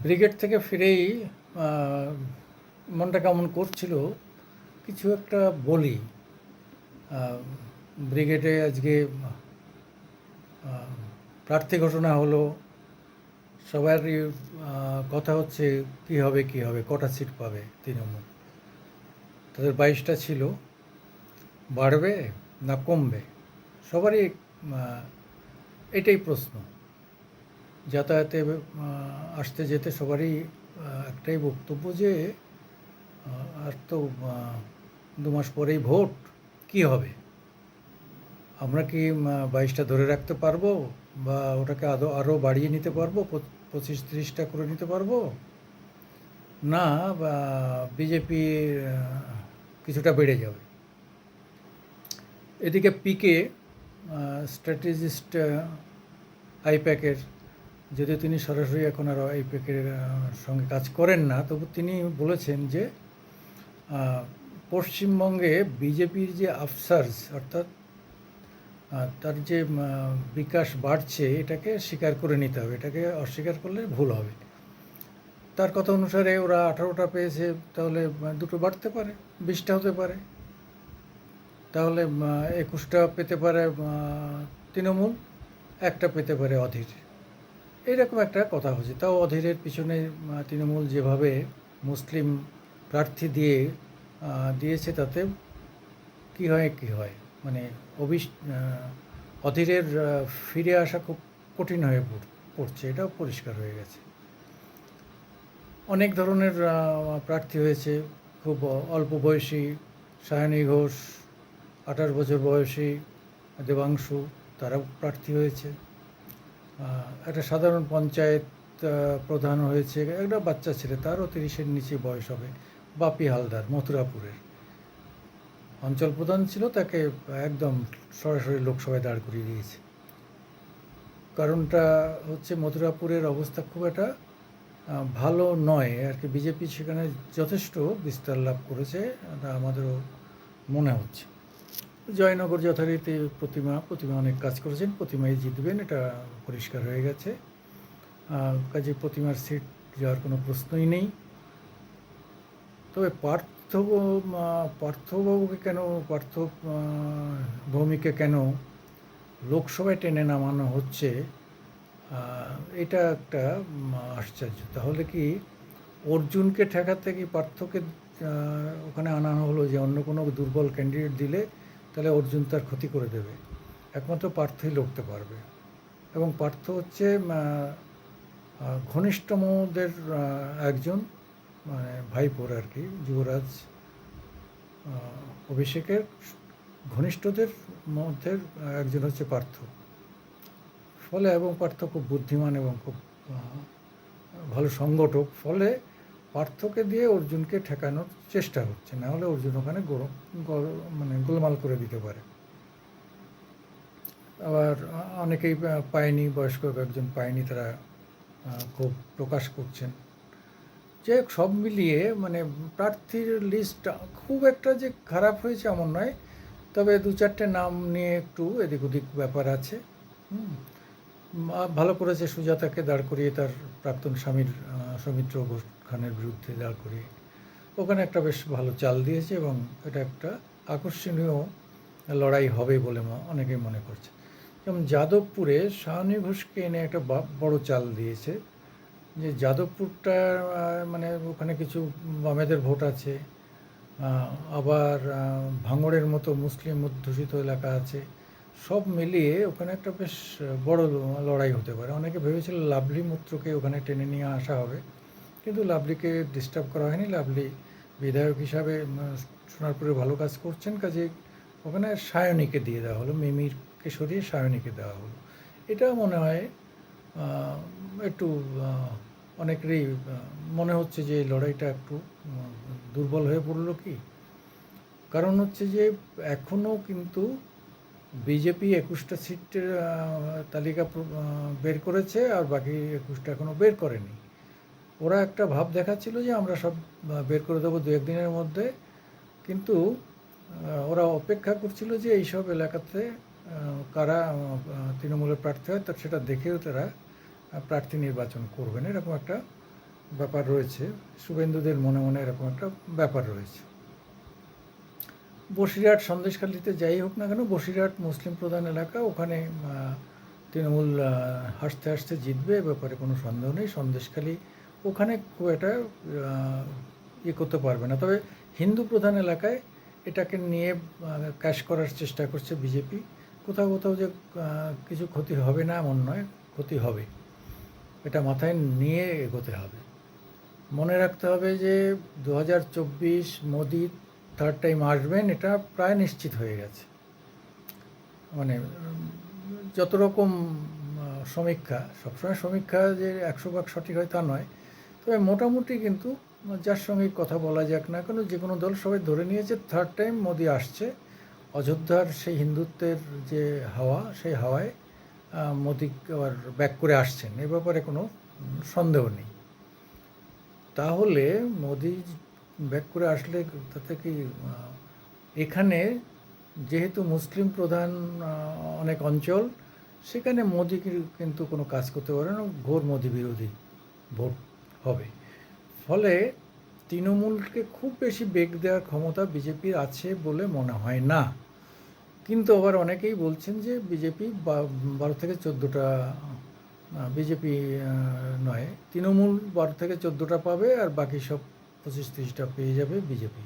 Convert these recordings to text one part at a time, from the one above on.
Brigade থেকে ফিরেই আহ, মনটা কেমন করছিল, কিছু একটা বলি। আহ, ব্রিগেডে আজকে আহ, প্রার্থী ঘোষণা হলো। সবারই কথা হচ্ছে কি হবে, কটা সিট পাবে তৃণমূল। তাদের 22টা ছিল, বাড়বে না কমবে, সবারই আহ, এটাই প্রশ্ন। যাতায়াতে আসতে যেতে সবারই একটাই বক্তব্য যে আর তো 2 মাস পরেই ভোট, কি হবে? আমরা কি 22টা ধরে রাখতে পারবো, বা ওটাকে আরও বাড়িয়ে নিতে পারবো, 25-30টা করে নিতে পারবো, না বা বিজেপি কিছুটা বেড়ে যাবে? এদিকে পিকে, স্ট্র্যাটেজিস্ট আইপ্যাকের, যদিও তিনি সরাসরি এখন আর আইপ্যাকের সঙ্গে কাজ করেন না, তবু তিনি বলেছেন যে পশ্চিমবঙ্গে বিজেপির যে আফসার্স, অর্থাৎ তার যে বিকাশ বাড়ছে, এটাকে স্বীকার করে নিতে হবে, এটাকে অস্বীকার করলে ভুল হবে। তার কথা অনুসারে ওরা 18টা পেয়েছে, তাহলে দুটো বাড়তে পারে, 20টা হতে পারে, তাহলে 21টা পেতে পারে তৃণমূল, একটা পেতে পারে অধীর। এইরকম একটা কথা হচ্ছে। তাও অধীরের পিছনে তৃণমূল যেভাবে মুসলিম প্রার্থী দিয়েছে, তাতে কি হয়, মানে অধীরের ফিরে আসা খুব কঠিন হয়ে পড়ছে, এটাও পরিষ্কার হয়ে গেছে। অনেক ধরনের প্রার্থী হয়েছে, খুব অল্প বয়সী সায়নী ঘোষ, 28 বছর বয়সী দেবাংশু, তারাও প্রার্থী হয়েছে। একটা সাধারণ পঞ্চায়েত প্রধান হয়েছে একটা বাচ্চা ছেলে, তারও 30-এর নিচে বয়স হবে, বাপি হালদার, মথুরাপুরের অঞ্চল প্রধান ছিল, তাকে একদম সরাসরি লোকসভায় দাঁড় করিয়ে দিয়েছে। কারণটা হচ্ছে মথুরাপুরের অবস্থা খুব একটা ভালো নয় আর কি। বিজেপি সেখানে যথেষ্ট বিস্তার লাভ করেছে, এটা আমাদেরও মনে হচ্ছে। জয়নগর যথারীতি প্রতিমা অনেক কাজ করেছেন, প্রতিমাই জিতবেন, এটা পরিষ্কার হয়ে গেছে। কাজে প্রতিমার সিট যাওয়ার কোনো প্রশ্নই নেই। তবে পার্থবাবুকে কেন, ভৌমিককে কেন লোকসভায় টেনে নামানো হচ্ছে, এটা একটা আশ্চর্য। তাহলে কি অর্জুনকে ঠেকাতে কি পার্থকে ওখানে আনানো হলো, যে অন্য কোনো দুর্বল ক্যান্ডিডেট দিলে তাহলে অর্জুন তার ক্ষতি করে দেবে? একমাত্র পার্থই লড়তে পারবে, এবং পার্থ হচ্ছে ঘনিষ্ঠদের একজন, মানে ভাইপোর আর কি, যুবরাজ অভিষেকের ঘনিষ্ঠদের মধ্যে একজন হচ্ছে পার্থ। ফলে এবং পার্থ খুব বুদ্ধিমান এবং খুব ভালো সংগঠক, ফলে পার্থকে দিয়ে অর্জুনকে ঠেকানোর চেষ্টা হচ্ছে, না হলে অর্জুন ওখানে মানে গোলমাল করে দিতে পারে। আবার অনেকেই পায়নি, বয়স্ক একজন পায়নি, তারা খুব প্রকাশ করছেন। যে সব মিলিয়ে মানে প্রার্থীর লিস্ট খুব একটা যে খারাপ হয়েছে এমন নয়, তবে 2-4টে নাম নিয়ে একটু এদিক ওদিক ব্যাপার আছে। ভালো করেছে সুজাতাকে দাঁড় করিয়ে, তার প্রাক্তন স্বামীর সৌমিত্র ঘোষ খানের বিরুদ্ধে দাঁড় করিয়ে, ওখানে একটা বেশ ভালো চাল দিয়েছে, এবং এটা একটা আকর্ষণীয় লড়াই হবে বলে অনেকেই মনে করছে। যেমন যাদবপুরে সায়নী ঘোষকে এনে একটা বড় চাল দিয়েছে, যে যাদবপুরটা মানে ওখানে কিছু বামেদের ভোট আছে, আবার ভাঙড়ের মতো মুসলিম অধ্যুষিত এলাকা আছে, সব মিলিয়ে ওখানে একটা বেশ বড় লড়াই হতে পারে। অনেকে ভেবেছিল লাভলি মূত্রকে ওখানে টেনে নিয়ে আসা হবে, কিন্তু লাভলিকে ডিস্টার্ব করা হয়নি। লাভলি বিধায়ক হিসাবে সোনারপুরে ভালো কাজ করছেন, কাজে ওখানে সায়নীকে দিয়ে দেওয়া হলো, মিমিরকে সরিয়ে সায়নীকে দেওয়া হলো। এটা মনে হয় একটু অনেকেরই মনে হচ্ছে যে এই লড়াইটা একটু দুর্বল হয়ে পড়লো কি। কারণ হচ্ছে যে এখনও কিন্তু বিজেপি 21টা সিটের তালিকা বের করেছে, আর বাকি 21টা এখনও বের করেনি। ওরা একটা ভাব দেখাচ্ছিল যে আমরা সব বের করে দেবো 2-1 দিনের মধ্যে, কিন্তু ওরা অপেক্ষা করছিল যে এইসব এলাকাতে কারা তৃণমূলের প্রার্থী হয়, তো সেটা দেখেও তারা প্রার্থী নির্বাচন করবেন, এরকম একটা ব্যাপার রয়েছে, শুভেন্দুদের মনে মনে এরকম একটা ব্যাপার রয়েছে। বসিরহাট সন্দেশখালিতে যাই হোক না কেন, বসিরহাট মুসলিম প্রধান এলাকা, ওখানে তৃণমূল হাসতে হাসতে জিতবে, এ ব্যাপারে কোনো সন্দেহ নেই। সন্দেশখালি ওখানে খুব একটা ইয়ে করতে পারবে না, তবে হিন্দু প্রধান এলাকায় এটাকে নিয়ে ক্যাশ করার চেষ্টা করছে বিজেপি। কোথাও কোথাও যে কিছু ক্ষতি হবে না এমন নয়, ক্ষতি হবে, এটা মাথায় নিয়ে এগোতে হবে। মনে রাখতে হবে যে 2024 মোদি থার্ড টাইম আসবেন, এটা প্রায় নিশ্চিত হয়ে গেছে। মানে যত রকম সমীক্ষা, সবসময় সমীক্ষা যে 100% সঠিক হয় তা নয়, তবে মোটামুটি কিন্তু যার সঙ্গে কথা বলা যাক না কেন, যে কোনো দল সবাই ধরে নিয়েছে থার্ড টাইম মোদি আসছে। অযোধ্যার সেই হিন্দুত্বের যে হাওয়া, সেই হাওয়ায় মোদি আবার ব্যাক করে আসছেন, এ ব্যাপারে কোনো সন্দেহ নেই। তাহলে মোদি ব্যাক করে আসলে তাতে কি, এখানে যেহেতু মুসলিম প্রধান অনেক অঞ্চল, সেখানে মোদি কিন্তু কোনো কাজ করতে পারে না, ঘোর মোদি বিরোধী ভোট হবে। ফলে তৃণমূলকে খুব বেশি বেগ দেওয়ার ক্ষমতা বিজেপির আছে বলে মনে হয় না। কিন্তু আবার অনেকেই বলছেন যে বিজেপি 12 থেকে 14টা, বিজেপি নয়, তৃণমূল 12 থেকে 14টা পাবে, আর বাকি সব 25-30টা পেয়ে যাবে বিজেপি।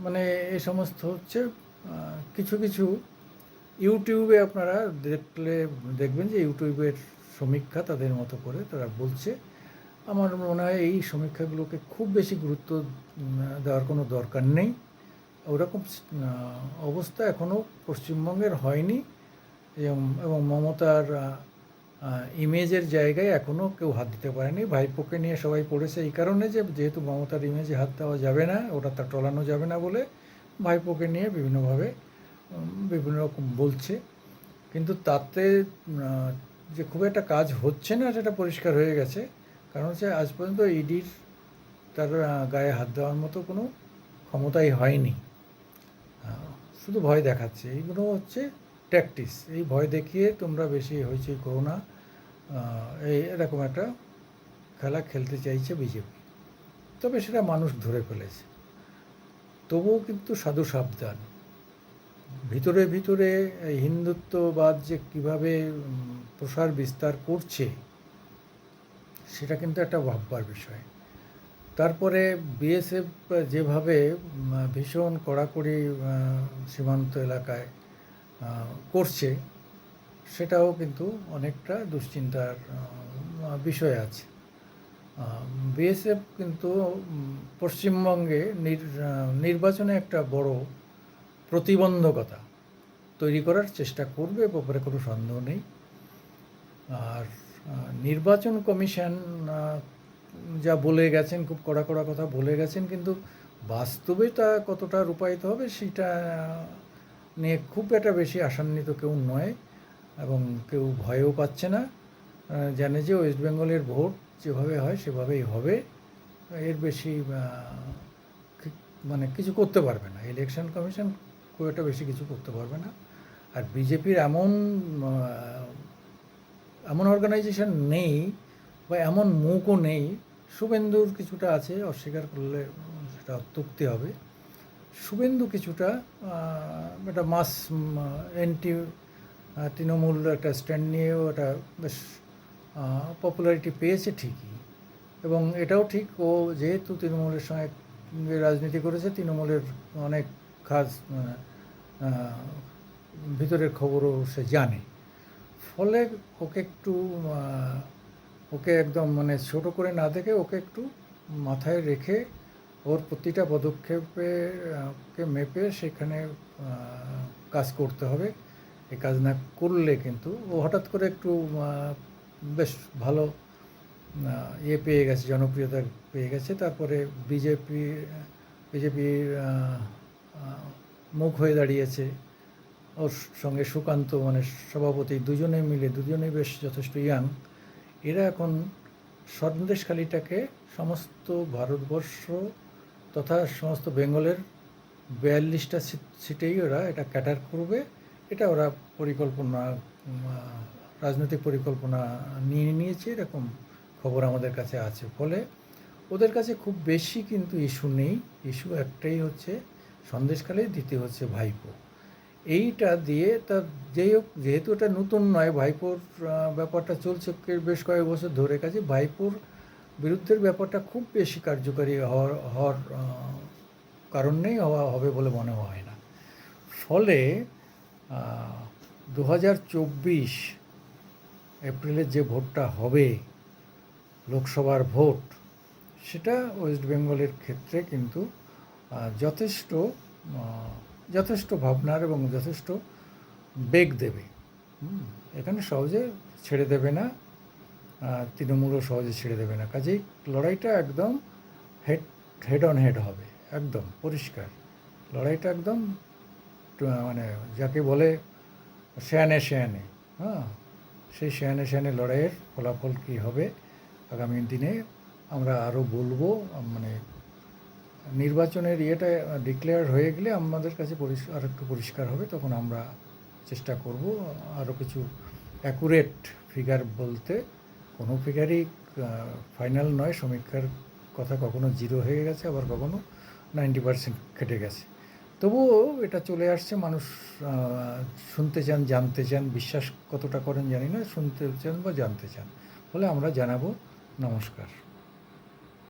মানে এই সমস্ত হচ্ছে কিছু কিছু ইউটিউবে আপনারা দেখবেন যে ইউটিউবের সমীক্ষা তাদের মতো করে তারা বলছে। আমার মনে হয় এই সমীক্ষাগুলোকে খুব বেশি গুরুত্ব দেওয়ার কোনো দরকার নেই। ওরকম অবস্থা এখনও পশ্চিমবঙ্গের হয়নি, এবং মমতার ইমেজের জায়গায় এখনও কেউ হাত দিতে পারেনি। ভাইপোকে নিয়ে সবাই পড়েছে এই কারণে যে যেহেতু মমতার ইমেজে হাত দেওয়া যাবে না, ওটা তা টলানো যাবে না বলে ভাইপোকে নিয়ে বিভিন্নভাবে বিভিন্ন রকম বলছে। কিন্তু তাতে যে খুব একটা কাজ হচ্ছে না সেটা পরিষ্কার হয়ে গেছে, কারণ হচ্ছে আজ পর্যন্ত ইডির তার গায়ে হাত দেওয়ার মতো কোনো ক্ষমতাই হয়নি, শুধু ভয় দেখাচ্ছে। এইগুলো হচ্ছে ট্যাকটিস, এই ভয় দেখিয়ে তোমরা বেশি হইচই করো না, এরকম একটা খেলা খেলতে চাইছে বিজেপি। তবে সেটা মানুষ ধরে ফেলেছে। তবুও কিন্তু সাধু সাবধান, ভিতরে ভিতরে হিন্দুত্ববাদ যে কীভাবে প্রসার বিস্তার করছে সেটা কিন্তু একটা ভাববার বিষয়। তারপরে বিএসএফ যেভাবে ভীষণ কড়াকড়ি সীমান্ত এলাকায় করছে, সেটাও কিন্তু অনেকটা দুশ্চিন্তার বিষয় আছে। বিএসএফ কিন্তু পশ্চিমবঙ্গে নির্বাচনে একটা বড় প্রতিবন্ধকতা তৈরি করার চেষ্টা করবে, ব্যাপারে কোনো সন্দেহ নেই। আর নির্বাচন কমিশন যা বলে গেছেন, খুব কড়া কড়া কথা বলে গেছেন, কিন্তু বাস্তবে তা কতটা রূপায়িত হবে সেটা নিয়ে খুব একটা বেশি আশান্বিত কেউ নয়, এবং কেউ ভয়ও পাচ্ছে না। জানে যে ওয়েস্ট বেঙ্গলের ভোট যেভাবে হয় সেভাবেই হবে, এর বেশি মানে কিছু করতে পারবে না ইলেকশন কমিশন, খুব একটা বেশি কিছু করতে পারবে না। আর বিজেপির এমন অর্গানাইজেশন নেই বা এমন মুখও নেই। শুভেন্দুর কিছুটা আছে, অস্বীকার করলে সেটা অত্যুক্তি হবে। শুভেন্দু কিছুটা একটা মাস এন্টি তৃণমূল একটা স্ট্যান্ড নিয়েও একটা বেশ পপুলারিটি পেয়েছে ঠিকই, এবং এটাও ঠিক ও যেহেতু তৃণমূলের সঙ্গে রাজনীতি করেছে, তৃণমূলের অনেক খাস ভিতরের খবরও সে জানে। ফলে ওকে একদম মানে ছোট করে না দেখে ওকে একটু মাথায় রেখে ওর প্রতিটা পদক্ষেপে মেপে সেখানে কাজ করতে হবে। এই কাজ না করলে কিন্তু ও হঠাৎ করে একটু বেশ ভালো পেয়ে গেছে, জনপ্রিয়তা পেয়ে গেছে, তারপরে বিজেপির মুখ হয়ে দাঁড়িয়েছে। ওর সঙ্গে সুকান্ত মানে সভাপতি, দুজনেই বেশ যথেষ্ট ইয়াং। এরা এখন সন্দেশখালিটাকে সমস্ত ভারতবর্ষ তথা সমস্ত বেঙ্গলের 42টা সিটেই ওরা এটা ক্যাটার করবে। এটা ওরা রাজনৈতিক পরিকল্পনা নিয়ে নিয়েছে, এরকম খবর আমাদের কাছে আছে। ফলে ওদের কাছে খুব বেশি কিন্তু ইস্যু নেই। ইস্যু একটাই হচ্ছে সন্দেশখালি, দ্বিতীয় হচ্ছে ভাইপো। এইটা দিয়ে তা যাই হোক, যেহেতু এটা নতুন নয়, ভাইপোর ব্যাপারটা চলছে বেশ কয়েক বছর ধরে, কাজে ভাইপোর বিরুদ্ধের ব্যাপারটা খুব বেশি কার্যকারী হওয়ার কারণ নেই, হবে বলে মনে হয় না। ফলে 2024 এপ্রিলের যে ভোটটা হবে, লোকসভার ভোট, সেটা ওয়েস্ট বেঙ্গলের ক্ষেত্রে কিন্তু যথেষ্ট যথেষ্ট ভাবনার এবং যথেষ্ট বেগ দেবে। এখানে সহজে ছেড়ে দেবে না, তৃণমূলও সহজে ছেড়ে দেবে না। কাজেই লড়াইটা একদম হেড অন হেড হবে, একদম পরিষ্কার লড়াইটা, একদম মানে যাকে বলে শেয়ানে শেয়ানে, সেই শেয়ানে শেয়ানে লড়াইয়ের ফলাফল কী হবে আগামী দিনে আমরা আরও বলবো। মানে নির্বাচনের ইয়েটা ডিক্লেয়ার হয়ে গেলে আমাদের কাছে আর একটু পরিষ্কার হবে, তখন আমরা চেষ্টা করব আরও কিছু অ্যাকুরেট ফিগার বলতে। কোনো ফিগারই ফাইনাল নয়, সমীক্ষার কথা কখনো 0 হয়ে গেছে, আবার কখনো 90% কেটে গেছে। তবুও এটা চলে আসছে, মানুষ শুনতে চান, জানতে চান, বিশ্বাস কতটা করেন জানি না, শুনতে চান বা জানতে চান, ফলে আমরা জানাবো। নমস্কার।